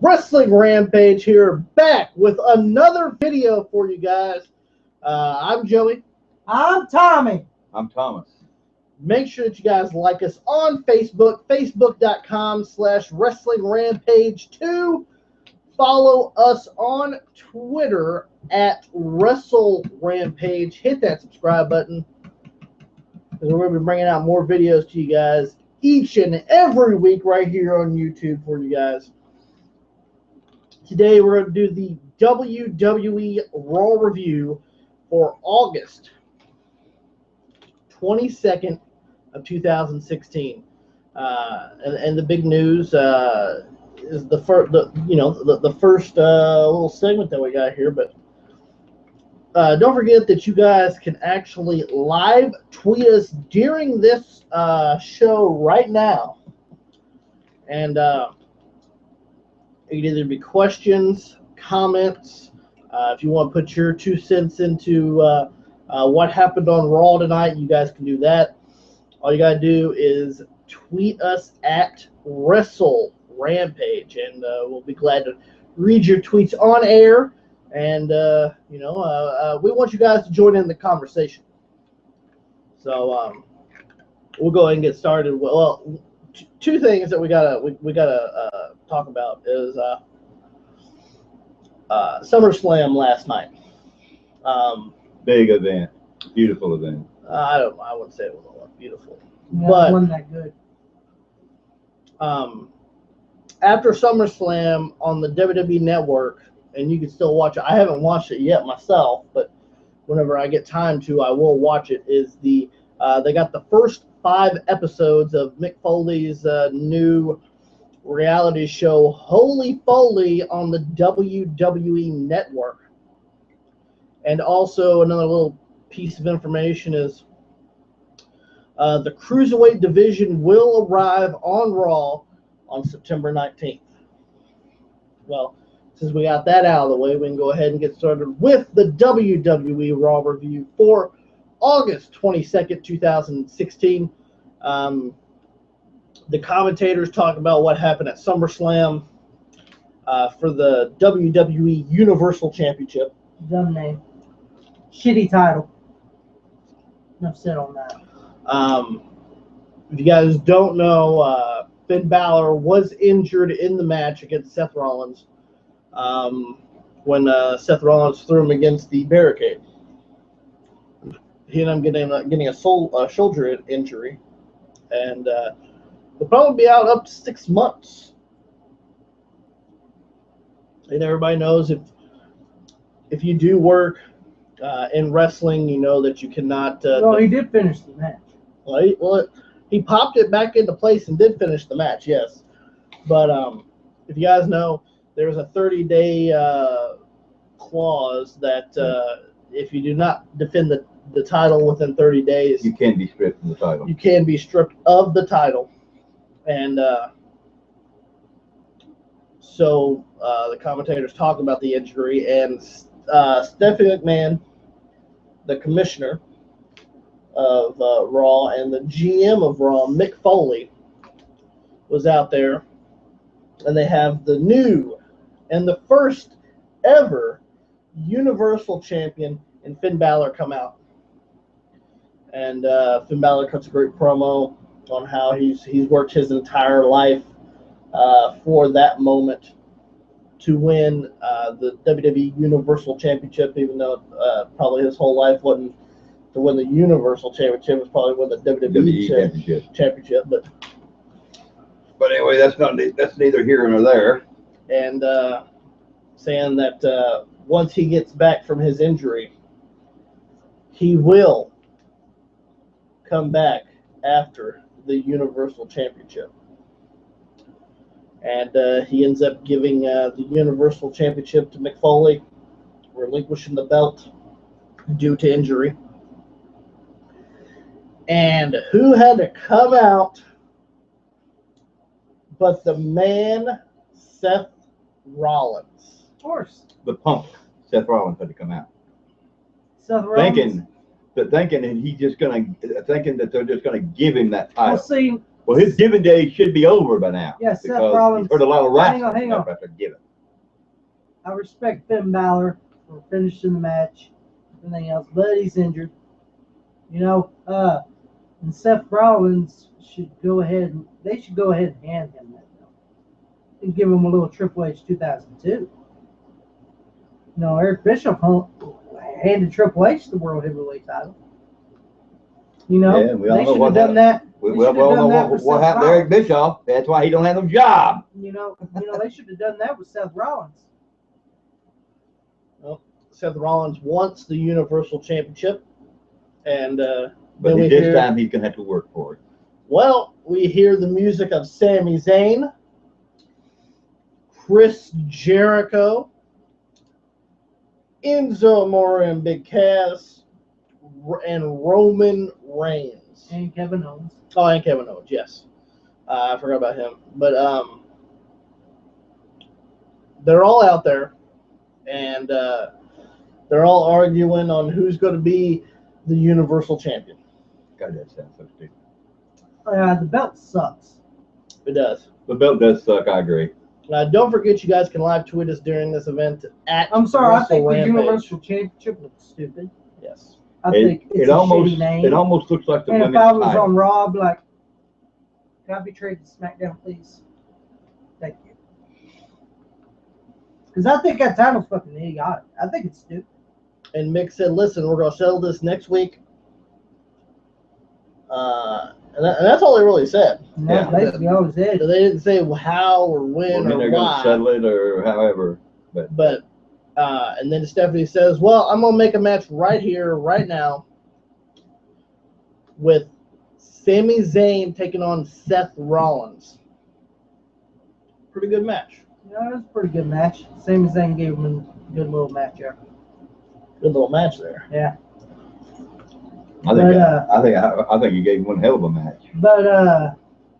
Wrestling Rampage here, back with another video for you guys. I'm Joey. I'm Tommy. I'm Thomas. Make sure that you guys like us on Facebook, facebook.com/WrestlingRampage2. Follow us on Twitter at WrestleRampage. Hit that subscribe button, because we're going to be bringing out more videos to you guys each and every week right here on YouTube for you guys. Today we're going to do the WWE Raw review for August 22nd of 2016. And the big news is the first little segment that we got here. But don't forget that you guys can actually live tweet us during this show right now. And it can either be questions, comments. If you want to put your 2 cents into what happened on Raw tonight, you guys can do that. All you got to do is tweet us at Wrestle Rampage, and we'll be glad to read your tweets on air. And, we want you guys to join in the conversation. So we'll go ahead and get started. Well, two things that we gotta talk about is SummerSlam last night. Big event, beautiful event. I wouldn't say it was all that beautiful, Yeah, but it wasn't that good. After SummerSlam on the WWE Network, and you can still watch it. I haven't watched it yet myself, but whenever I get time to, I will watch it. Is they got the first 5 episodes of Mick Foley's new reality show, Holy Foley, on the WWE Network. And also another little piece of information is the Cruiserweight division will arrive on Raw on September 19th. Well, since we got that out of the way, we can go ahead and get started with the WWE Raw review for August 22nd, 2016. The commentators talk about what happened at SummerSlam for the WWE Universal Championship. Dumb name. Shitty title. Enough said on that. If you guys don't know, Finn Balor was injured in the match against Seth Rollins when Seth Rollins threw him against the barricade. He ended up getting a shoulder injury, and he'll probably be out up to 6 months. And everybody knows if you do work in wrestling, you know that you cannot. Well, he did finish the match. Well, he popped it back into place and did finish the match, yes. But if you guys know, there's a 30-day clause that if you do not defend the title within 30 days, You can be stripped from the title. you can be stripped of the title. And so the commentators talk about the injury, and Stephanie McMahon, the commissioner of Raw, and the GM of Raw, Mick Foley, was out there, and they have the new and the first ever Universal Champion in Finn Balor come out. And Finn Balor cuts a great promo on how he's worked his entire life for that moment to win the WWE Universal Championship, even though probably his whole life wasn't to win the Universal Championship. It was probably win the WWE Championship. But anyway, that's neither here nor there. And saying that once he gets back from his injury, he will come back after the Universal Championship. And he ends up giving the Universal Championship to Mick Foley, relinquishing the belt due to injury. And who had to come out but the man, Seth Rollins? Of course. The punk, Seth Rollins, had to come out. Seth Rollins. Thinking that they're just gonna give him that title. Well, see, Well, his giving day should be over by now. Yeah, Seth because Rollins. he's heard a lot of wrestling. Hang on. Giving. I respect Finn Balor for finishing the match, everything else, but he's injured. You know, and Seth Rollins should go ahead and hand him that belt and give him a little Triple H 2002. You know, Eric Bischoff handed Triple H the World Heavyweight title. You know, yeah, we all they know should what have done that. We all know what happened to Eric Bischoff. That's why he don't have no job. You know, they should have done that with Seth Rollins. Well, Seth Rollins wants the Universal Championship, and but this time he's gonna have to work for it. Well, we hear the music of Sami Zayn, Chris Jericho, Enzo Amore and Big Cass, and Roman Reigns. And Kevin Owens. Oh, and Kevin Owens, yes. I forgot about him. But they're all out there, and they're all arguing on who's going to be the Universal Champion. God, that sounds so stupid. The belt sucks. It does. The belt does suck, I agree. Don't forget, you guys can live tweet us during this event at I'm sorry, I think Rampage. the Universal Championship looks stupid. Yes. I think it's a shitty name. It almost looks like the and women's if I was title. on Raw, I'd be like, can I be traded to SmackDown, please? Thank you. Because I think that title's fucking idiotic. I think it's stupid. And Mick said, listen, we're going to settle this next week. And that's all they really said. And that's basically all it is. So they didn't say how or when or they're why. going to settle it or however. But and then Stephanie says, well, I'm going to make a match right here, right now, with Sami Zayn taking on Seth Rollins. Pretty good match. Yeah, it was a pretty good match. Sami Zayn gave him a good little match there. Good little match there. Yeah. I think he gave him one hell of a match. But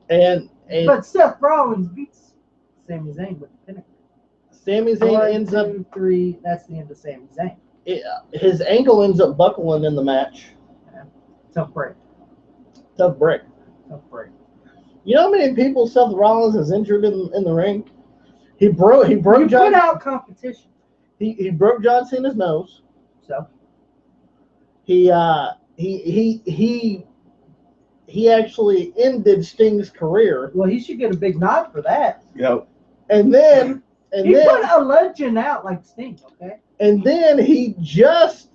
but Seth Rollins beats Sami Zayn with the pinnacle. Sami Zayn 1, ends up 2, 3. That's the end of Sami Zayn. His ankle ends up buckling in the match. Yeah. Tough break. Tough break. You know how many people Seth Rollins has injured in the ring? He broke You John. put out competition. He broke John Cena's nose. So He actually ended Sting's career. well, he should get a big nod for that. Yep. And then Put a legend out like Sting, okay? And then he just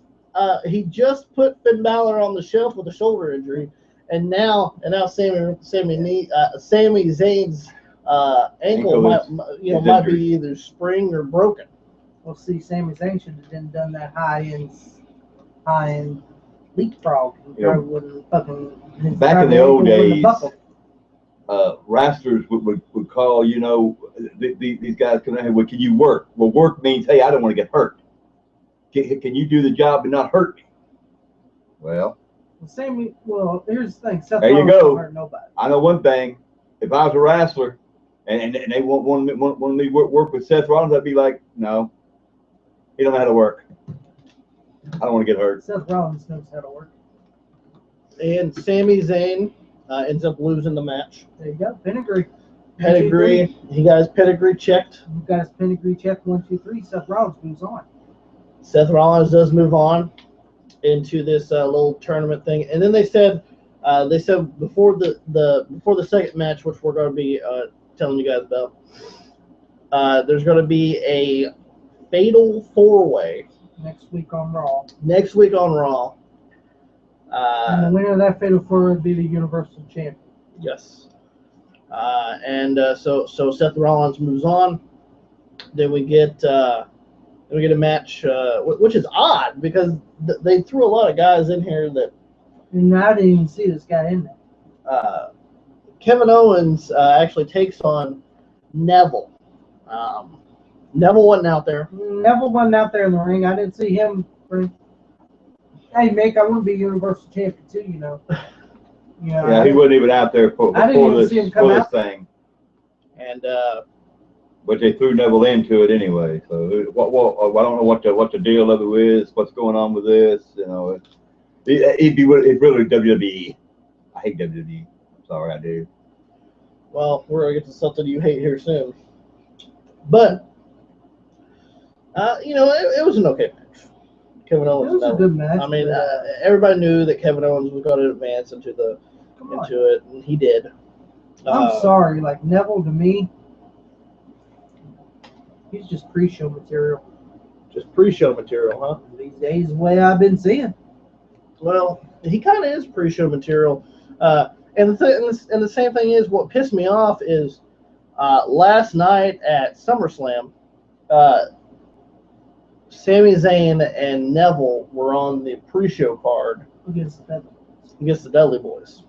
put Finn Balor on the shelf with a shoulder injury, and now Sami Zayn's ankle might be either sprained or broken. Well, see, Sami Zayn should have done that high end leapfrog. Back in the old days, wrestlers would call, these guys come out here, well, can you work? Well, work means, hey, I don't want to get hurt. Can you do the job and not hurt me? Well, here's the thing. Seth there you Rollins go. don't hurt nobody. I know one thing. If I was a wrestler and they want me to work with Seth Rollins, I'd be like, no, he don't know how to work. I don't want to get hurt. Seth Rollins knows how to work. And Sami Zayn ends up losing the match. There you go. Pedigree. He got his pedigree checked. He got his pedigree checked. 1, 2, 3. Seth Rollins moves on. Seth Rollins does move on into this little tournament thing, and then they said before the second match, which we're going to be telling you guys about, there's going to be a fatal 4-way next week on Raw. And the winner of that fatal 4-way would be the Universal Champion. Yes. So Seth Rollins moves on. Then we get a match, which is odd because they threw a lot of guys in here that. And I didn't even see this guy in there. Kevin Owens actually takes on Neville. Neville wasn't out there. Neville wasn't out there in the ring. I didn't see him. Hey, Mick, I want to be Universal Champion too, you know. Yeah, he wasn't even out there before this thing. And but they threw Neville into it anyway. So I don't know what the deal of it is. What's going on with this? It's really WWE. I hate WWE. I'm sorry, I do. Well, we're going to get to something you hate here soon. But, it was an okay match. Kevin Owens. It was a good match. I mean, everybody knew that Kevin Owens was going to advance into it, and he did. I'm sorry, like Neville to me, he's just pre-show material. Just pre-show material, huh? These days, the way I've been seeing. Well, he kind of is pre-show material. And the same thing is, what pissed me off is last night at SummerSlam, Sami Zayn and Neville were on the pre-show card Against the Dudley Boyz.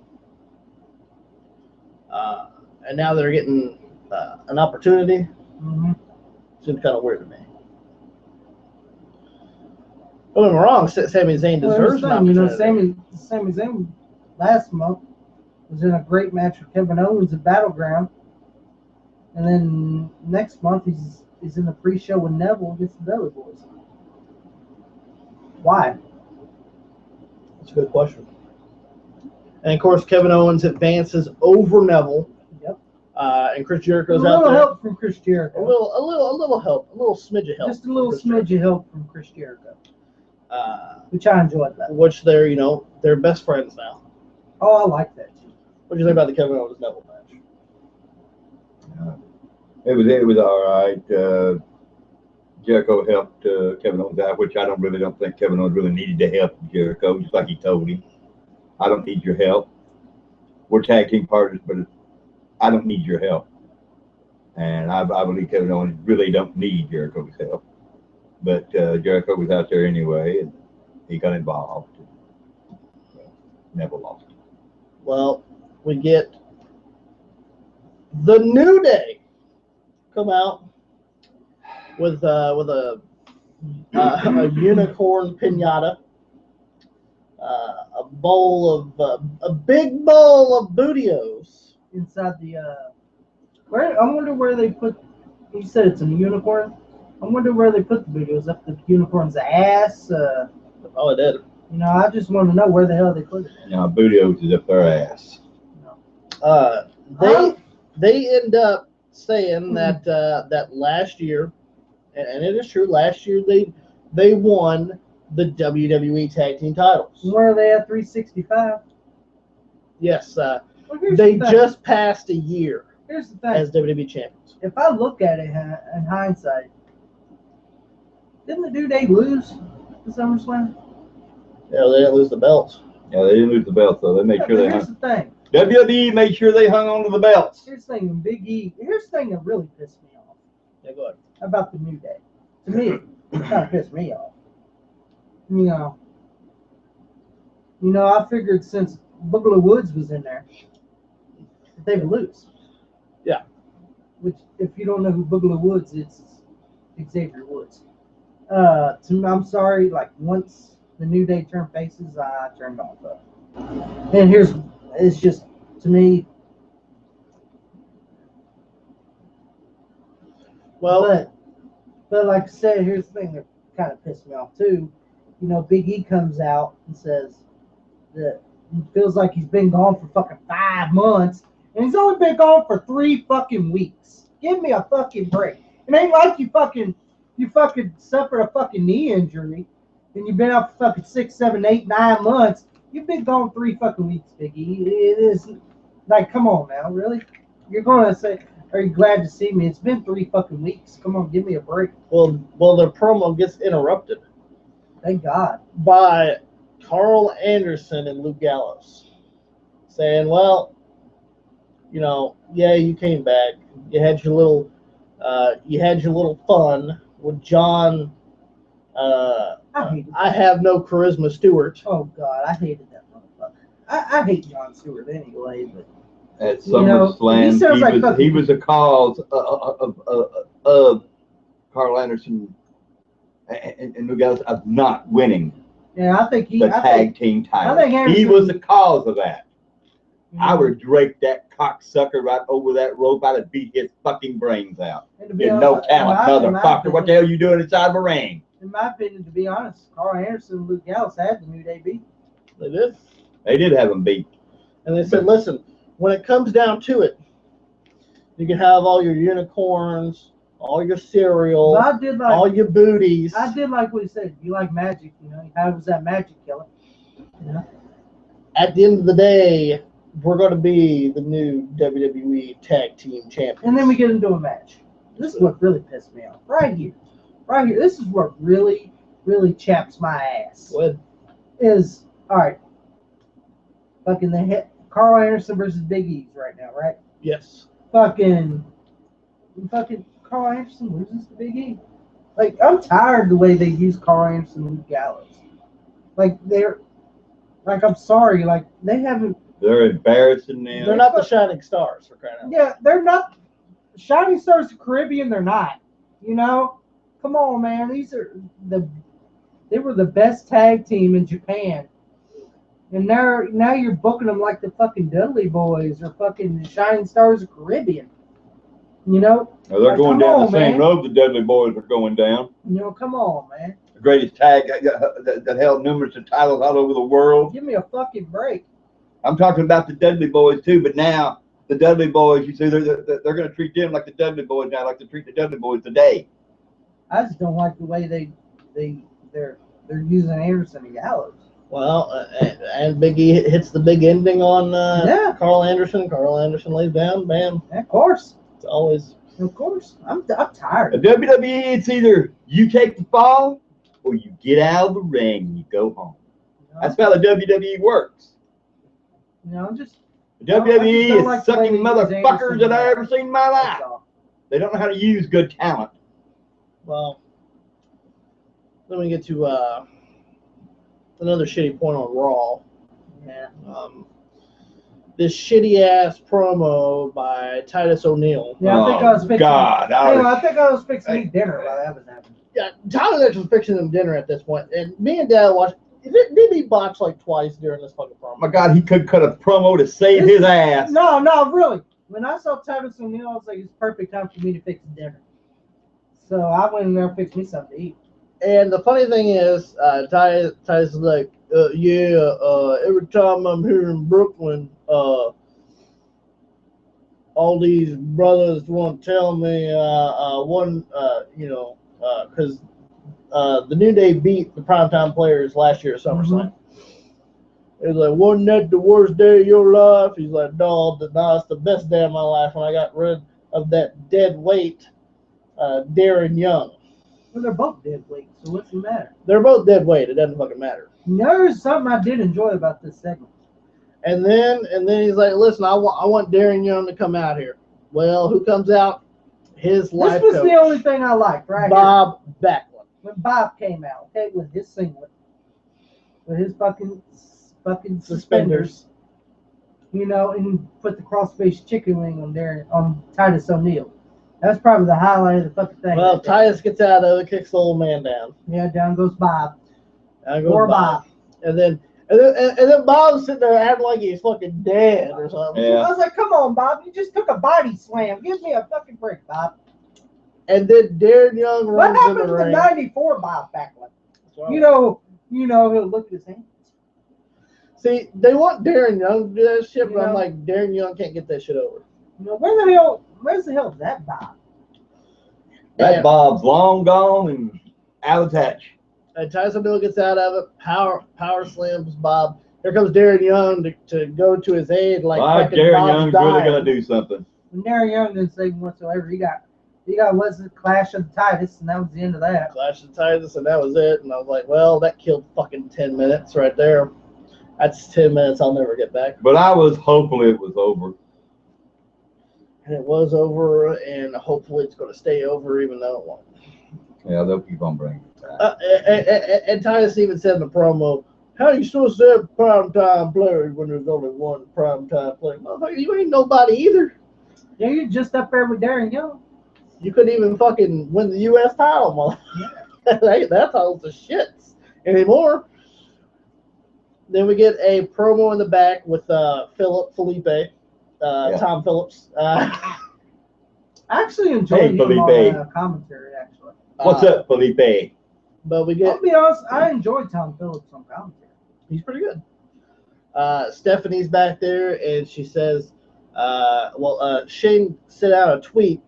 And now they're getting an opportunity. Mm-hmm. Seems kind of weird to me. Don't get me wrong, Sami Zayn deserves an opportunity. Sami Zayn last month was in a great match with Kevin Owens at Battleground. And then next month he's in the pre-show with Neville against the Dudley Boyz. Why? That's a good question. And of course, Kevin Owens advances over Neville. Yep. And Chris Jericho's out there. A little help from Chris Jericho. A little help. A little smidge of help. Just a little smidge of help from Chris Jericho. Which I enjoyed that. Which they're best friends now. Oh, I like that too. What do you think about the Kevin Owens Neville match? It was all right. Jericho helped Kevin Owens out, which I don't think Kevin Owens really needed to help Jericho, just like he told him. I don't need your help. We're tag team partners, but I don't need your help. And I believe Kevin Owens really don't need Jericho's help. But Jericho was out there anyway, and he got involved. Never lost. Well, we get the New Day come out with a unicorn pinata, a big bowl of bootios inside the. I wonder where they put. You said it's a unicorn. I wonder where they put the bootios. Up the unicorn's ass. Oh, it did. I just want to know where the hell they put it. Bootios is up their ass. They end up saying that last year, and it is true, last year they won the WWE Tag Team titles. Where are they at 365? Yes, they just passed a year Here's the thing. as WWE champions. If I look at it in hindsight, didn't the New Day lose the SummerSlam? Yeah, they didn't lose the belts. Yeah, they didn't lose the belts, though. They made sure they Here's hung. the thing. WWE made sure they hung on to the belts. Here's the thing, Big E. Here's the thing that really pissed me off. Yeah, go ahead. About the New Day. To me, it kind of pissed me off. I figured since Boogaloo Woods was in there, that they would lose. Yeah. Which, if you don't know who Boogaloo Woods is, it's Xavier Woods. I'm sorry, like once the New Day turned faces, I turned off. And it's just, to me. Well, but like I said, here's the thing that kind of pissed me off too. Big E comes out and says that he feels like he's been gone for fucking 5 months, and he's only been gone for 3 fucking weeks. Give me a fucking break. It ain't like you fucking suffered a fucking knee injury, and you've been out for fucking 6, 7, 8, 9 months. You've been gone 3 fucking weeks, Big E. It is like, come on now, really? You're gonna say, are you glad to see me? It's been 3 fucking weeks. Come on, give me a break. Well, their promo gets interrupted. Thank God. By Carl Anderson and Luke Gallows, saying, "Well, yeah, you came back. You had your little fun with John. I have no charisma, Stewart." Oh God, I hated that motherfucker. I hate John Stewart anyway, but at SummerSlam, he was the cause of Carl Anderson and Luke Gallows of not winning. Yeah, I think the tag team title. He was the cause of that. I would drake that cocksucker right over that rope. I'd have beat his fucking brains out. You're no talent, motherfucker. What the hell are you doing inside the ring? In my opinion, to be honest, Carl Anderson and Luke Gallows had the New Day beat. They did. They did have them beat. And they said, listen, when it comes down to it, You can have all your unicorns, all your cereal, But I did like all your booties. I did like what he said. You like magic, you know. How was that magic killer? You know? At the end of the day, we're going to be the new WWE Tag Team Champions. And then we get into a match. This is what really pissed me off. Right here. Right here. This is what really, really chaps my ass. What? Is, alright. Fucking the hit. Carl Anderson versus Big E's right now, right? Yes. Fucking Carl Anderson loses to Big E. Like, I'm tired of the way they use Carl Anderson and Gallows. Like, I'm sorry, like, they haven't. They're embarrassing them. They're not the shining stars, for crying out loud. Yeah, they're not. Shining Stars of the Caribbean, they're not. You know? Come on, man. They were the best tag team in Japan. And now you're booking them like the fucking Dudley Boyz or fucking Shining Stars of the Caribbean. You know? Well, they're Like, going come down on, the same man. road the Dudley Boyz are going down. You know, come on, man. The greatest tag that held numerous of titles all over the world. Give me a fucking break. I'm talking about the Dudley Boyz too, but now the Dudley Boyz, you see, they're going to treat them like the Dudley Boyz now, like they treat the Dudley Boyz today. I just don't like the way they're using Anderson and Gallows. Well, and Big E hits the big ending on Yeah. Carl Anderson. Carl Anderson lays down, bam. Of course. It's always. Of course. I'm tired. At WWE, it's either you take the fall or you get out of the ring and you go home. That's how the WWE works. You know, I'm just. The I just WWE don't is like the way sucking they use motherfuckers Anderson that I've and ever seen in my life. That's all. They don't know how to use good talent. Well, then we get to another shitty point on Raw. Yeah. This shitty ass promo by Titus O'Neil. Yeah, I think I was fixing. God, I think I was fixing to eat dinner while that was happening. Yeah, Titus actually was fixing them dinner at this point, and me and Dad watched. Did he botch like twice during this fucking promo? Oh my God, he could cut a promo to save his ass. No, really. When I saw Titus O'Neil, I was like, it's perfect time for me to fix dinner. So I went in there and fixed me something to eat. And the funny thing is, Titus is like, every time I'm here in Brooklyn, all these brothers want to tell me because the New Day beat the Primetime Players last year at SummerSlam. He's like, wasn't that the worst day of your life? He's like, no, it's the best day of my life when I got rid of that dead weight, Darren Young. Well, they're both dead weight, so what's the matter? They're both dead weight. It doesn't fucking matter. There's something I did enjoy about this segment. And then he's like, listen, I want Darren Young to come out here. Well, who comes out? His life This was coach, the only thing I liked, right Bob Backlund. here. When Bob came out, okay, with his singlet, with his fucking suspenders, you know, and put the cross-faced chicken wing on Titus O'Neil. That's probably the highlight of the fucking thing. Well, right there. Titus gets out of it, kicks the old man down. Yeah, down goes Bob. Down goes Poor Bob. Bob. And then Bob's sitting there acting like he's fucking dead or something. Yeah. I was like, come on, Bob, you just took a body slam. Give me a fucking break, Bob. And then Darren Young What runs in happened the to the ring. 94 Bob Backlund? Well, You know, he'll look at his hands. see, they want Darren Young to do that shit, but You I'm know. like, Darren Young can't get that shit over. You know, where's the hell is that Bob? That And- Bob's long gone and out of touch. And Titus O'Neil gets out of it, power slams Bob. Here comes Darren Young to go to his aid, like fucking Darren Bob's Young's dying. really going to do something. And Darren Young didn't say whatsoever. He got what's the Clash of the Titus, and that was the end of that. Clash of Titus, and that was it. And I was like, well, that killed fucking 10 minutes right there. That's 10 minutes I'll never get back. But I was hopeful it was over. And it was over, and hopefully it's going to stay over, even though it won't. Yeah, they'll keep on bringing it back. And Titus even said in the promo, how are you supposed to have primetime players when there's only one primetime player? Motherfucker, you ain't nobody either. Yeah, you're just up there with Darren Young. You couldn't even fucking win the U.S. title, motherfucker. That's all the shits anymore. Then we get a promo in the back with Felipe, Tom Phillips. I actually enjoyed him Felipe. on commentary, actually. What's up, Felipe? But we get, I'll be honest, I enjoyed Tom Phillips on commentary. he's pretty good. Stephanie's back there, and she says, Shane sent out a tweet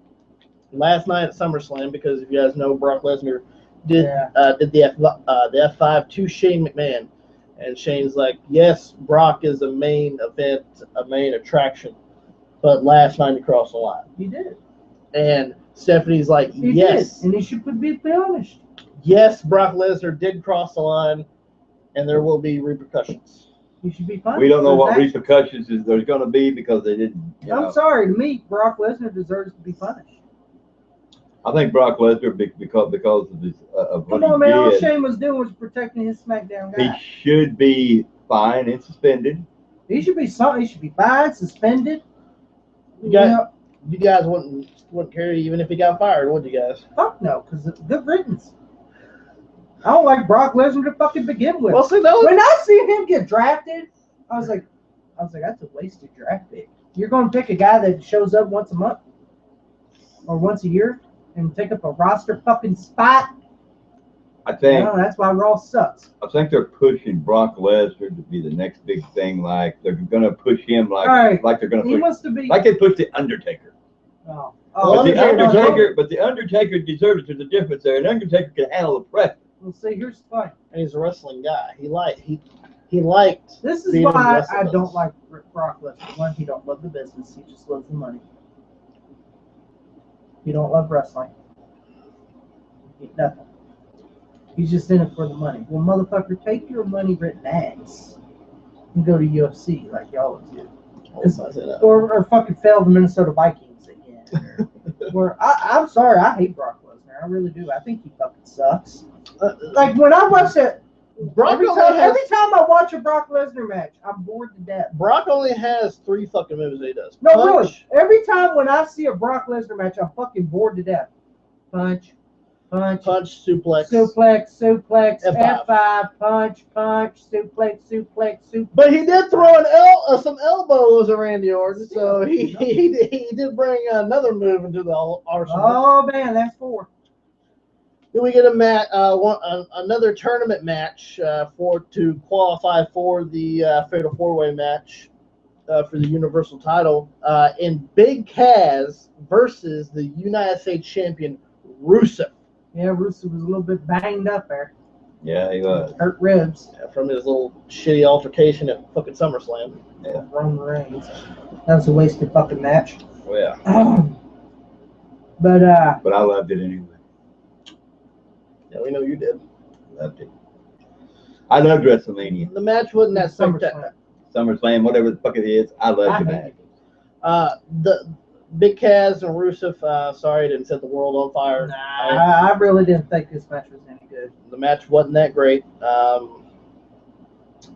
last night at SummerSlam because if you guys know, Brock Lesnar did the F5 to Shane McMahon, and Shane's like, yes, Brock is a main event, a main attraction, but last night he crossed the line. He did. And Stephanie's like, He yes, did. And he should be punished. yes, Brock Lesnar did cross the line, and there will be repercussions. He should be punished. We don't know what repercussions there's going to be because they didn't. I'm sorry. To me, Brock Lesnar deserves to be punished. I think Brock Lesnar, because of his of what Come on, he man. All did, Shane was doing was protecting his SmackDown he guy. should be fined and suspended. He should be fined, suspended. You guys wouldn't care even if he got fired, would you guys? Fuck no, because it's good riddance. I don't like Brock Lesnar to fucking begin with. Well, see, that was, when I see him get drafted, I was like, that's a wasted draft pick. You're going to pick a guy that shows up once a month or once a year and take up a roster fucking spot? I think that's why Raw sucks. I think they're pushing Brock Lesnar to be the next big thing. Like they're going to push him like they're going to He push wants to be like they pushed the Undertaker. Oh, But the Undertaker deserves. There's a difference there. An Undertaker can handle the pressure. Well, see, here's the thing. and he's a wrestling guy. He liked. This is being in why wrestling I business. don't like Brock Lesnar. One, he don't love the business. He just loves the money. He don't love wrestling. Nothing. He's just in it for the money. Well, motherfucker, take your money-written ass and go to UFC like y'all do. Or fucking fail the Minnesota Vikings again. I'm sorry, I hate Brock Lesnar. I really do. I think he fucking sucks. Like when I watch that, every time I watch a Brock Lesnar match, I'm bored to death. Brock only has 3 fucking moves that he does. No, Punch, really. Every time when I see a Brock Lesnar match, I'm fucking bored to death. Punch, suplex, suplex, F5. F5, punch, suplex. But he did throw some elbows at Randy Orton, so he did bring another move into the arsenal. Oh man, that's 4. Then we get another tournament match to qualify for the Fatal 4-Way match for the Universal title in Big Cass versus the United States champion Rusev. Yeah, Rusev was a little bit banged up there. Yeah, he was. Hurt ribs. From his little shitty altercation at fucking SummerSlam. Yeah. Roman Reigns. That was a wasted fucking match. Oh, yeah. But I loved it anyway. Yeah, we know you did. Loved it. I loved WrestleMania. The match wasn't that spectacular. SummerSlam, whatever the fuck it is, I loved the match. The Big Cass and Rusev, sorry, didn't set the world on fire. Nah, I really didn't think this match was any good. The match wasn't that great.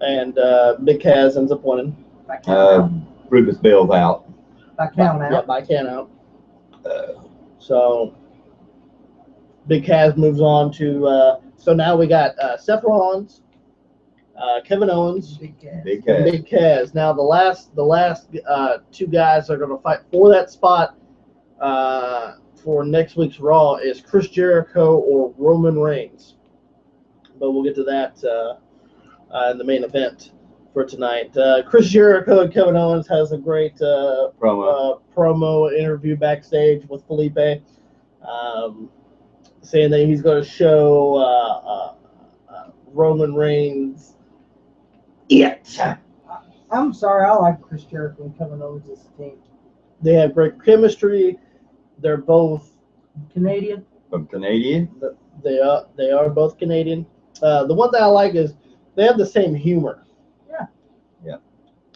And Big Cass ends up winning. By count Rufus bailed out. By count Yeah, out. by count out. So Big Cass moves on to. So now we got Seth Rollins, Kevin Owens, Big Cass. Big and Cass. Big Cass. Now the last 2 guys that are going to fight for that spot for next week's Raw is Chris Jericho or Roman Reigns. But we'll get to that in the main event for tonight. Chris Jericho and Kevin Owens has a great promo interview backstage with Felipe, saying that he's going to show Roman Reigns it. I'm sorry, I like Chris Jericho and Kevin Owens as a team. They have great chemistry. They're both Canadian. From Canadian? They are both Canadian. The one thing I like is they have the same humor. Yeah. Yeah.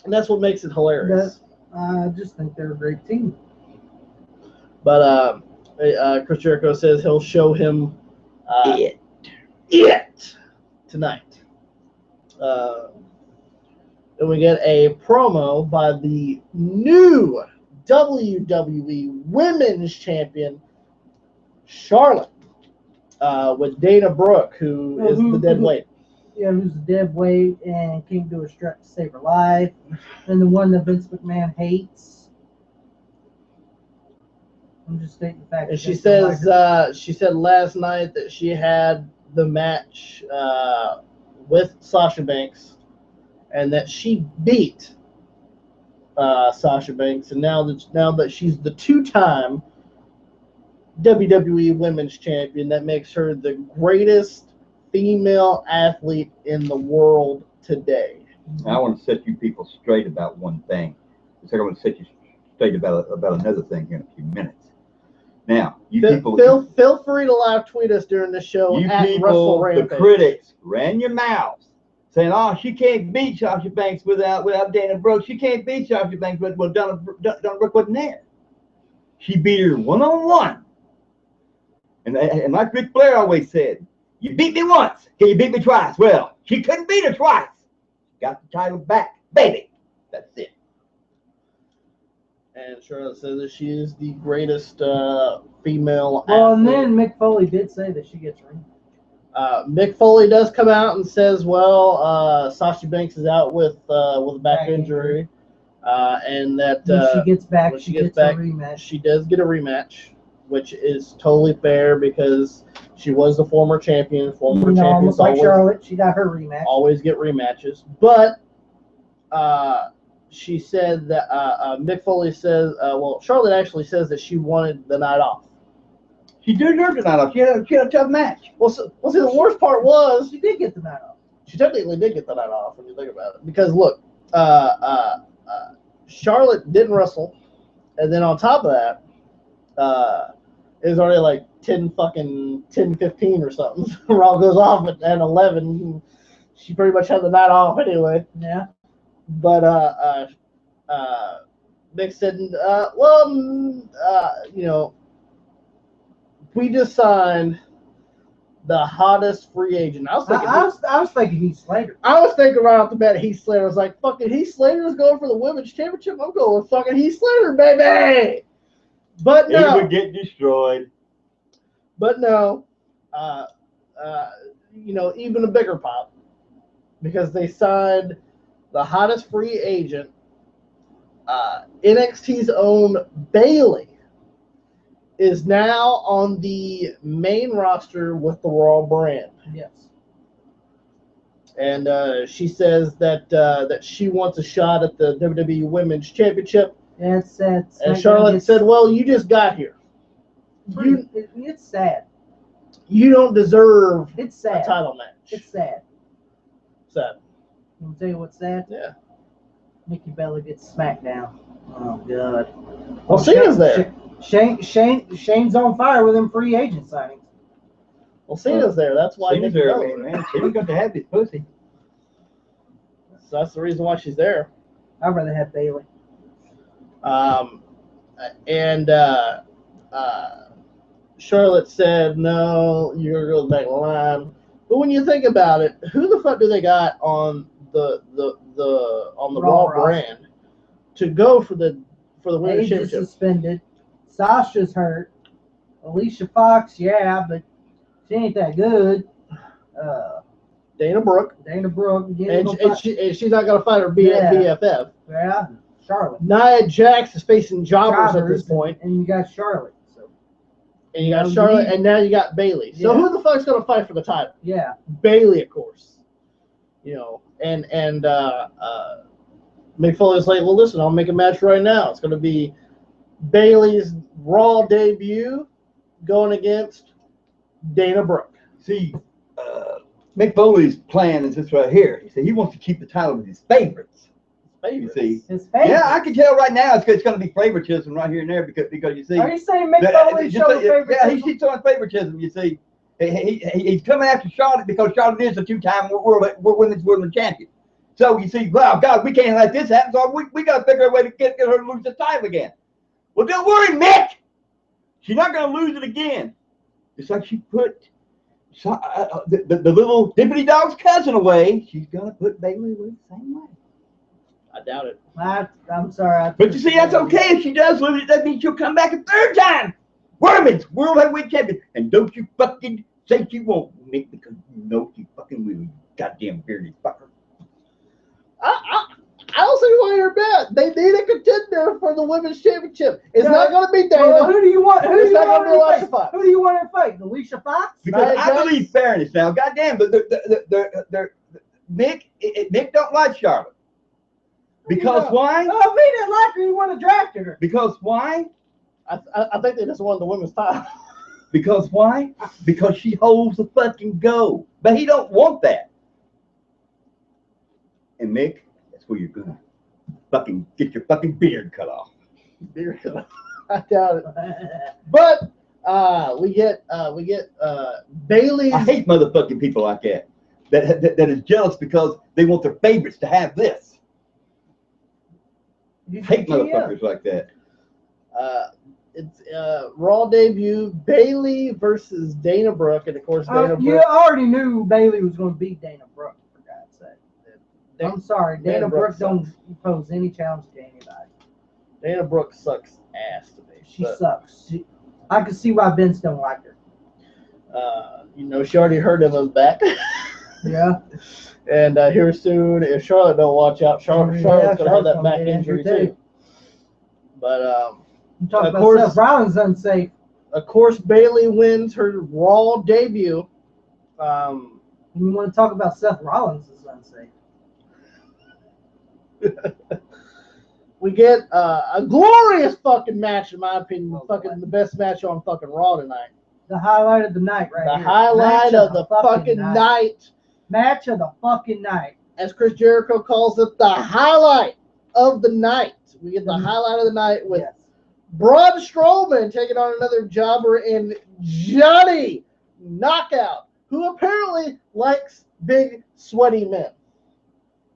And that's what makes it hilarious. I just think they're a great team. But Chris Jericho says he'll show him it tonight. Then we get a promo by the new WWE Women's Champion, Charlotte, with Dana Brooke, who is the dead weight. Yeah, who's the dead weight and came to a stretch to save her life. And the one that Vince McMahon hates. I'm just stating the fact. And she says she said last night that she had the match with Sasha Banks, and that she beat Sasha Banks, and now that she's the 2-time WWE Women's Champion, that makes her the greatest female athlete in the world today. I want to set you people straight about one thing. I want to set you straight about another thing here in a few minutes. Now, you people, feel free to live tweet us during the show. You at people, Wrestle Rampage. the critics, ran your mouths saying, "Oh, she can't beat Sasha Banks without Dana Brooke. She can't beat Sasha Banks with Dana Brooke wasn't there. She beat her one-on-one." And like Ric Flair always said, "You beat me once, can you beat me twice?" Well, she couldn't beat her twice. She got the title back, baby. That's it. And Charlotte says that she is the greatest female Well, and athlete. then Mick Foley did say that she gets ring. Mick Foley does come out and says, well, Sasha Banks is out with a back injury. And that when she gets back, when she gets a rematch. She does get a rematch, which is totally fair because she was the former champion. Former champions almost like always, Charlotte, she got her rematch. always get rematches. But she said that Mick Foley says, Charlotte actually says that she wanted the night off. She deserved the night off. She had a tough match. Well, see, the worst part was She did get the night off. she technically did get the night off when you think about it. Because look, Charlotte didn't wrestle, and then on top of that, it was already like 10:15 or something. Raw goes off at 11. She pretty much had the night off anyway. Yeah. But Mick said, we just signed the hottest free agent. I was thinking Heath Slater. I was thinking right off the bat Heath Slater. I was like, fucking Heath Slater's going for the women's championship. I'm going with fucking Heath Slater, baby. But no. He would get destroyed. But no. Even a bigger pop. Because they signed the hottest free agent, NXT's own Bayley, is now on the main roster with the Raw brand. Yes. And she says that she wants a shot at the WWE Women's Championship. Yeah, it's sad. And Charlotte said, well, you just got here. It's sad. You don't deserve It's sad. a title match. It's sad. Sad. I'll tell you what's sad? Yeah. Nikki Bella gets SmackDown. Oh, God. Well, Cena's there. Shane's on fire with them free agent signings. Well, Cena's there. That's why Cena's Nikki there, Bella's man. Cena's got to have his pussy. So that's the reason why she's there. I'd rather have Bayley. Charlotte said, no, you're going back in line. But when you think about it, who the fuck do they got on the Raw brand to go for the Women's Paige is Championship? suspended. Sasha's hurt. Alicia Fox, yeah, but she ain't that good. Dana Brooke. Dana Brooke. And she's not going to fight her BFF. Yeah, Charlotte. Nia Jax is facing jobbers at this point. And you got Charlotte. And you got Charlotte, and now you got Bayley. So who the fuck's going to fight for the title? Yeah. Bayley, of course. And Mick Foley's like, well, listen, I'll make a match right now. It's going to be Bayley's Raw debut going against Dana Brooke. See, Mick Foley's plan is this right here. He said he wants to keep the title with his favorites. You see, his favorites. Yeah, I can tell right now it's going to be favoritism right here and there because you see. Are you saying Mick Foley showing favoritism? Yeah, he's showing favoritism. You see, he's coming after Charlotte because Charlotte is a 2-time women's champion. So you see, wow, God, we can't let this happen. So we got to figure out a way to get her to lose the title again. Well, don't worry, Mick. She's not going to lose it again. It's like she put the little dippity dog's cousin away. She's going to put Bayley away the same way. I doubt it. I'm sorry. But you see, that's okay if she does lose it. That means she'll come back a 3rd time. Women's World Heavyweight Champion. And don't you fucking say she won't, Mick, because you know she fucking will, you goddamn bearded fucker. I don't see why you're bad. They need a contender for the Women's Championship. It's not going to be Dana. Well, who do you want? It's not going to be Alicia Fox. Who do you want her to fight? Alicia Fox? Because I believe fairness now. Goddamn, but Mick don't like Charlotte. Because why? Oh, if he didn't like her, he wouldn't have drafted her. Because why? I think they just won the women's title. Because why? Because she holds the fucking gold. But he don't want that. And Mick, that's where you're gonna fucking get your fucking beard cut off. I doubt it. But we get Bailey. I hate motherfucking people like that. That is jealous because they want their favorites to have this. You Hate think he is? motherfuckers like that. It's Raw debut, Bailey versus Dana Brooke, and of course Dana You Brooke. already knew Bailey was going to beat Dana Brooke, for God's sake. I'm sorry, Dana Brooke don't pose any challenge to anybody. Dana Brooke sucks ass to me. She sucks. I can see why Vince don't like her. She already heard him on back. Yeah. And here soon, if Charlotte don't watch out, Charlotte's gonna have that back injury too. But you talk about Seth Rollins unsafe. Of course, Bailey wins her Raw debut. You want to talk about Seth Rollins is unsafe? We get a glorious fucking match, in my opinion. The best match on fucking Raw tonight. The highlight of the night, right The here. highlight of the fucking night. Match of the fucking night. As Chris Jericho calls it, the highlight of the night. We get the highlight of the night with Braun Strowman taking on another jobber in Johnny Knockout, who apparently likes big, sweaty men.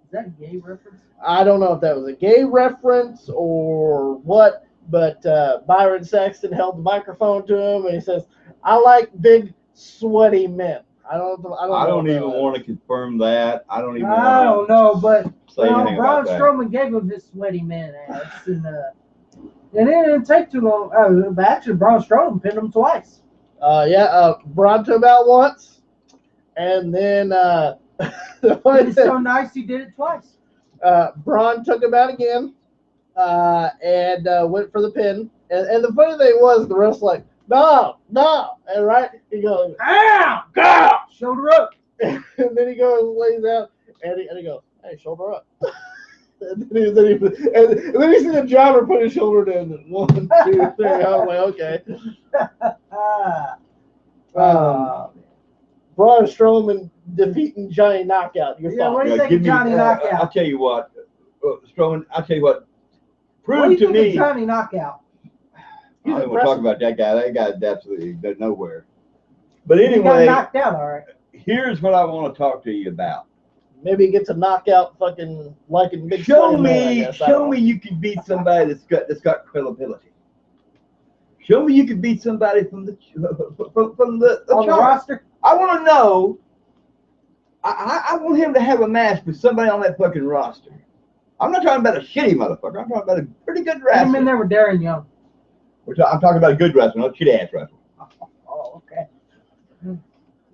Is that a gay reference? I don't know if that was a gay reference or what, but Byron Saxton held the microphone to him and he says, "I like big, sweaty men." I don't even want to confirm that. I don't know, but Braun that. Strowman gave him his sweaty man ass, and it didn't take too long. Actually, Braun Strowman pinned him twice. Braun took him out once, and then It's so nice he did it twice. Braun took him out again, and went for the pin. And the funny thing was, the rest like, no, and right, he goes, ow, go, shoulder up, and then he goes, lays out, and he goes, hey, shoulder up. And then he see the jobber put his shoulder down. 1, 2, 3. I was like, okay. Braun Strowman defeating Johnny Knockout. What do you think of Johnny Knockout? I'll tell you what, Strowman. I'll tell you what. Prove to me. Johnny Knockout. I don't want to talk about that guy. That guy's absolutely nowhere. But anyway, he got knocked out. All right. Here's what I want to talk to you about. Maybe he gets a knockout, fucking liking big. Show me you can beat somebody that's got credibility. Show me you can beat somebody from the roster. I want to know. I want him to have a match with somebody on that fucking roster. I'm not talking about a shitty motherfucker. I'm talking about a pretty good wrestler. I'm in there with Darren Young. I'm talking about a good wrestler, not a shitty ass wrestler. Oh, okay.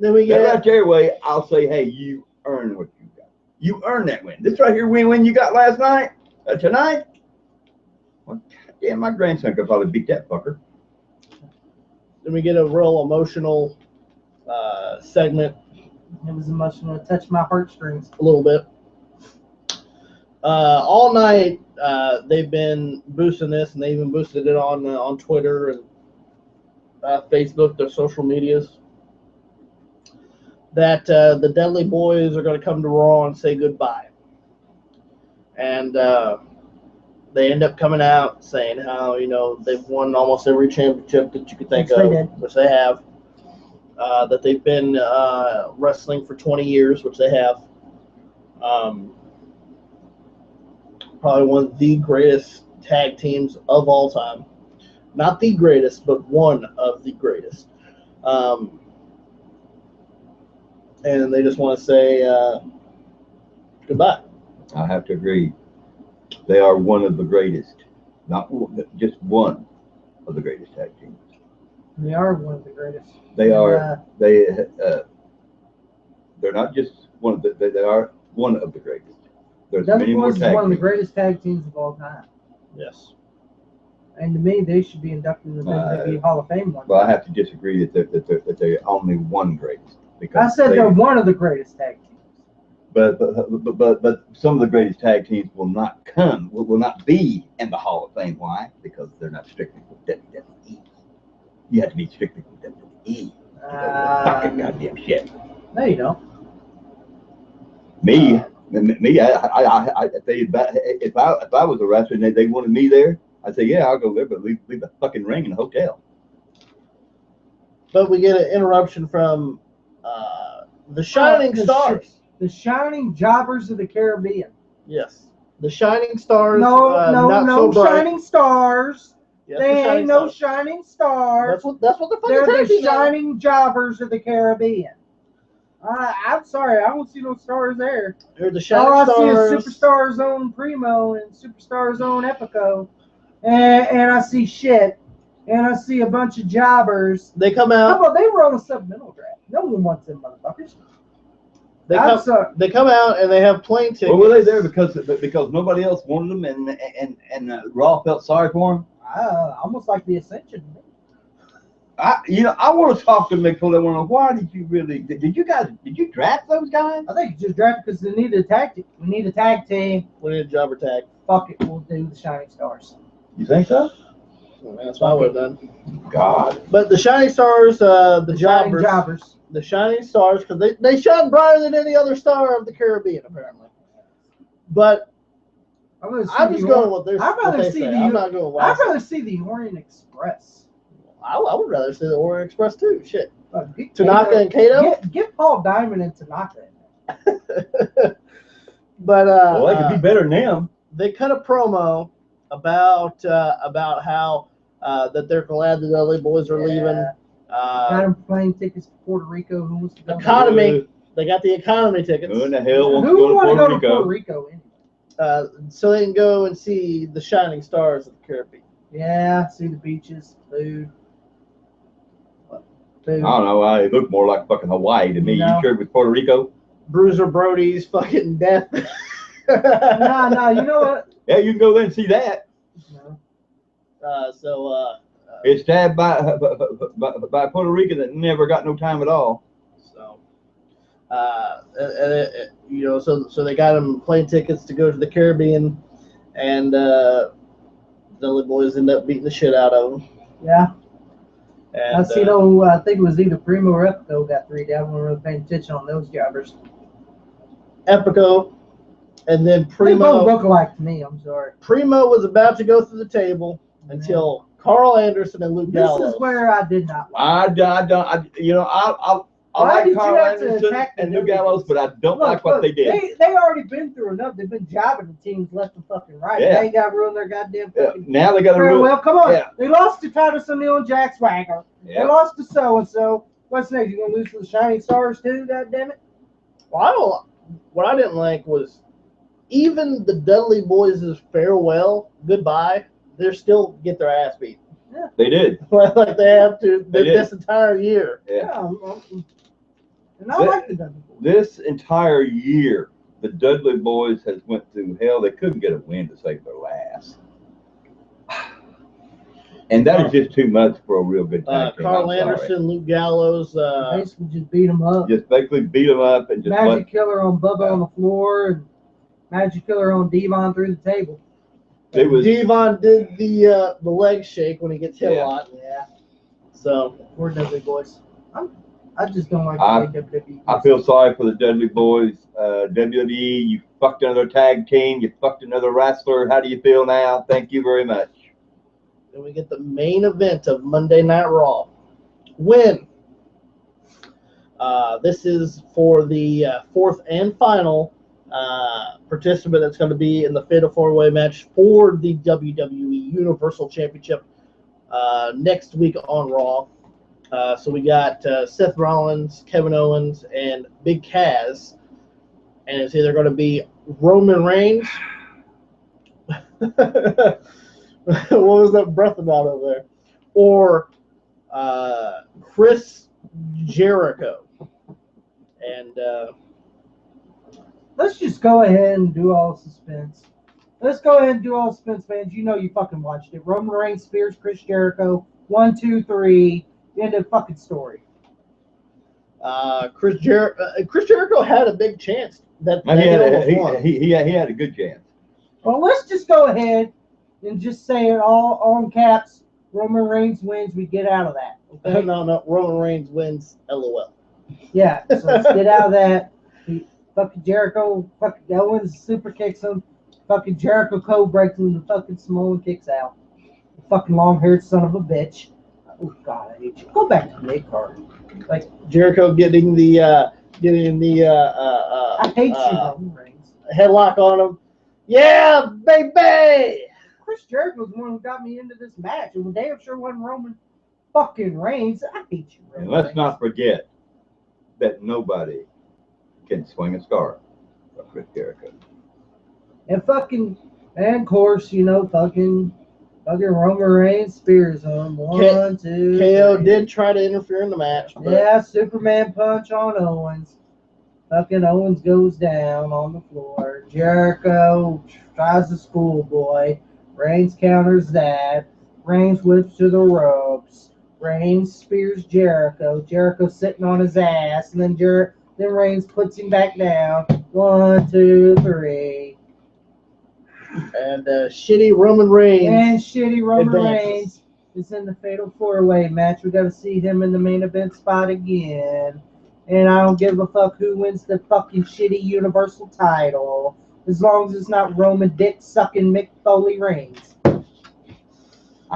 Then we get right there way. I'll say, hey, you earned what you got. You earned that win. This right here win you got last night, tonight. Well, yeah, my grandson could probably beat that fucker. Then we get a real emotional segment. It was emotional. It touched my heartstrings a little bit. All night they've been boosting this, and they even boosted it on Twitter and Facebook, their social medias, that the Dudley Boyz are going to come to Raw and say goodbye. And they end up coming out saying how, they've won almost every championship that you could think of, which they have. That they've been wrestling for 20 years, which they have. Probably one of the greatest tag teams of all time. Not the greatest, but one of the greatest. And they just want to say goodbye. I have to agree. They are one of the greatest. Not just one of the greatest tag teams. They are one of the greatest. They are. They're not just one of the. They are one of the greatest. There's many more tag teams. One of the greatest tag teams of all time. Yes. And to me, they should be inducted into the WWE Hall of Fame one. Well, I have to disagree that they're only one greatest. I said they're one of the greatest tag teams. But some of the greatest tag teams will not be in the Hall of Fame. Why? Because they're not strictly with WWE. You have to be strictly with WWE. Fucking goddamn shit. No, you don't. Me, I tell you, if I was a wrestler and they wanted me there, I'd say, yeah, I'll go there, but leave the fucking ring in the hotel. But we get an interruption from the Shining Stars. The Shining Jobbers of the Caribbean. Yes. The Shining Stars. No, not so bright. Shining Stars. Yes, They the ain't no Stars. Shining Stars. That's what the fucking They're tag the team are. Shining Jobbers of the Caribbean. I'm sorry, I don't see no stars there. They're the Shining All I Stars. see is Superstar Zone Primo and Superstar Zone Epico. And I see shit. And I see a bunch of jobbers. They come How out. about they were on a supplemental draft? No one wants them motherfuckers. They I'm come. sorry. They come out and they have plane tickets. Well, were they there because nobody else wanted them and Raw felt sorry for them? Almost like the Ascension. I want to talk to Mick Foley. I want to know, why did you draft those guys? I think just drafted because they needed a tag team. We need a tag team. We need a jobber tag. Fuck it, we'll do the Shining Stars. You think so? Well, man, that's what I would have done. God. But the Shining Stars, the Shining jobbers, Jobbers. the Shining Stars, because they shine brighter than any other star of the Caribbean, apparently. But I'm just going with their. I'd rather see I'm not going with. I'd rather see the Orient Express. I would rather see the Orient Express too. Shit. Get Tanaka and Kato. Get Paul Diamond and Tanaka in there. But Well, they could be better than them. they cut a promo about how that they're glad the Dudley Boys are leaving. Got him plane tickets to Puerto Rico. Who wants to go? Economy. They got the economy tickets. Who in the hell wants to Who go want to go to to Puerto Rico anyway? So they can go and see the Shining Stars of the Caribbean. Yeah, see the beaches, food. I don't know. It looked more like fucking Hawaii to me. No. You sure it was Puerto Rico? Bruiser Brody's fucking death. No, you know what? Yeah, you can go there and see that. No. It's stabbed by Puerto Rican that never got no time at all. So they got him plane tickets to go to the Caribbean, and the Dudley Boys end up beating the shit out of them. Yeah. And, I see no. I think it was either Primo or Epico got 3 down. We weren't paying attention on those jobbers. Epico, and then They Primo. both look alike to me. I'm sorry. Primo was about to go through the table until Carl Anderson and Luke This Gallows. is where I did not like. I Why like did you Carl have to Anderson attack the and Luke WWE? Gallows, but I don't like what they did. They already been through enough. They've been jobbing the teams left and fucking right. Yeah. They ain't got to ruin their goddamn fucking Now they got to farewell. Come on. Yeah. They lost to Titus O'Neil and Jack Swagger. Yeah. They lost to so-and-so. What's next? You going to lose to the Shining Stars too? Goddammit. Well, what I didn't like was even the Dudley Boys' farewell, goodbye, they still get their ass beat. They did. Like they have to They did. this entire year. Yeah. And I like the Dudley Boys. This entire year, the Dudley Boys has went through hell. They couldn't get a win to save their last. And that is just too much for a real good tag team. Carl I'm sorry. Anderson, Luke Gallows. Basically just beat them up. Just basically beat them up and just Magic Killer on Bubba on the floor and Magic Killer on Devon through the table. it was Devon did the leg shake when he gets hit Yeah. a lot. Yeah. So We're Dudley Boys. I just don't like the WWE. I feel sorry for the Dudley Boys. WWE, you fucked another tag team. You fucked another wrestler. How do you feel now? Thank you very much. then we get the main event of Monday Night Raw. Win. This is for the fourth and final participant that's going to be in the Fatal 4-Way match for the WWE Universal Championship next week on Raw. So we got Seth Rollins, Kevin Owens, and Big Cass. And it's either going to be Roman Reigns. What was that breath about over there? Or Chris Jericho. And Let's just go ahead and do all suspense. Let's go ahead and do all suspense, fans. You know you fucking watched it. Roman Reigns, Spears, Chris Jericho. 1, 2, 3. End of fucking story. Chris Jericho had a big chance that He almost won. he had a good chance. Well, let's just go ahead and just say it all on caps. Roman Reigns wins. We get out of that. Okay? No. Roman Reigns wins. LOL. Yeah. So let's get out of that. Fucking Jericho. Fucking Owens super kicks him. Fucking Jericho code breaks him. The fucking Samoan kicks out. The fucking long-haired son of a bitch. Oh God, I hate you. Go back to the mid card. Like Jericho getting the I hate you, Roman Reigns. headlock on him. Yeah, baby. Chris Jericho's the one who got me into this match, and damn sure wasn't Roman fucking Reigns. I hate you, Roman And let's Reigns. not forget that nobody can swing a scarf of Chris Jericho. And of course, you know, fucking Roman Reigns spears him. 1, 2, KO 3. did try to interfere in the match. But Yeah, Superman punch on Owens. Fucking Owens goes down on the floor. Jericho tries to schoolboy. Reigns counters that. Reigns whips to the ropes. Reigns spears Jericho. Jericho sitting on his ass, and then Reigns puts him back down. 1, 2, 3. And shitty Roman Reigns. And shitty Roman advances. Reigns is in the Fatal 4-Way match. We got to see him in the main event spot again. And I don't give a fuck who wins the fucking shitty Universal title, as long as it's not Roman dick sucking Mick Foley Reigns.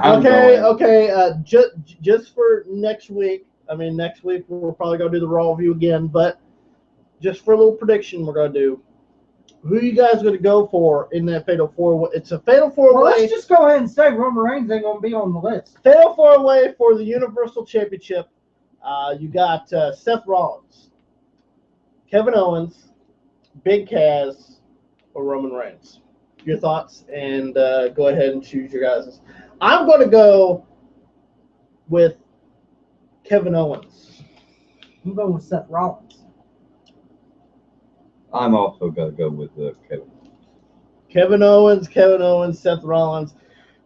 Okay. Just for next week. I mean, next week we're probably gonna do the Raw review again, but just for a little prediction, we're gonna do. Who you guys gonna go for in that Fatal 4-Way? It's a Fatal 4-Way. Well, let's just go ahead and say Roman Reigns ain't gonna be on the list. Fatal 4-Way for the Universal Championship. You got Seth Rollins, Kevin Owens, Big Cass, or Roman Reigns. Your thoughts, and go ahead and choose your guys'. I'm going to go with Kevin Owens. I'm going with Seth Rollins. I'm also going to go with Kevin. Kevin Owens, Seth Rollins.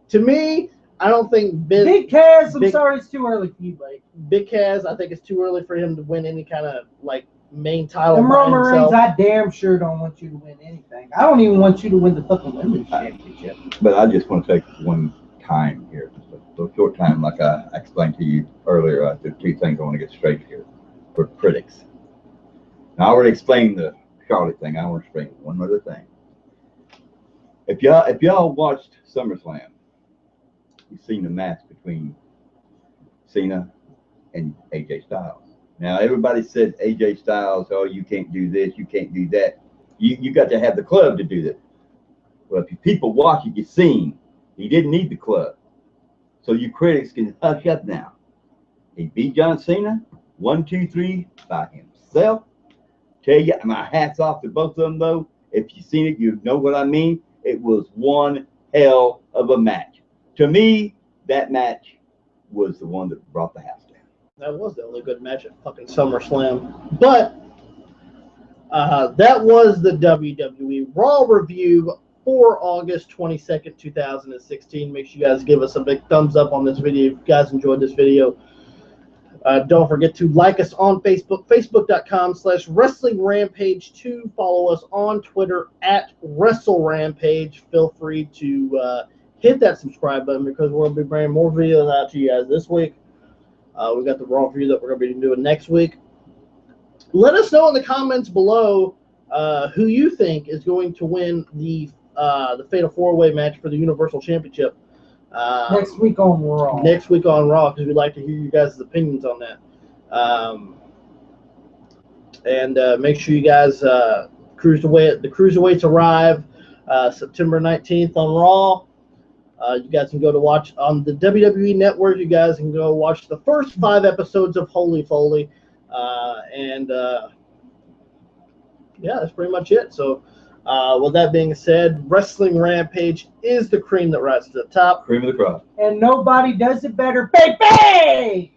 To me, I don't think Big Cass, I'm sorry, it's too early for you, buddy. Big Cass, I think it's too early for him to win any kind of like main title. And by Roman Reigns, himself. I damn sure don't want you to win anything. I don't even want you to win the fucking women's championship. But I just want to take one time here, just a short time, like I explained to you earlier. There are two things I want to get straight here for critics. Now, I already explained the Charlotte thing. I want to explain one other thing. If y'all watched SummerSlam, you've seen the match between Cena and AJ Styles. Now, everybody said AJ Styles, oh, you can't do this, you can't do that. You got to have the club to do that. Well, if you people watch it, you've seen he didn't need the club. So you critics can hush up now. He beat John Cena 1, 2, 3 by himself. Tell you, my hat's off to both of them, though. If you've seen it, you know what I mean. It was one hell of a match. To me, that match was the one that brought the house down. That was the only good match at fucking SummerSlam. But that was the WWE Raw review for August 22nd, 2016. Make sure you guys give us a big thumbs up on this video if you guys enjoyed this video. Don't forget to like us on Facebook, facebook.com/Wrestling Rampage 2. Follow us on Twitter at Wrestle Rampage. Feel free to hit that subscribe button because we're going to be bringing more videos out to you guys this week. We got the Raw review that we're going to be doing next week. Let us know in the comments below who you think is going to win the Fatal 4-Way match for the Universal Championship. Next week on Raw. Next week on Raw, because we'd like to hear you guys' opinions on that. And make sure you guys the cruiserweights arrive September 19th on Raw. You guys can go to watch on the WWE Network. You guys can go watch the first 5 episodes of Holy Foley. Yeah, that's pretty much it. So, with that being said, Wrestling Rampage is the cream that rises to the top. Cream of the crop. And nobody does it better, baby!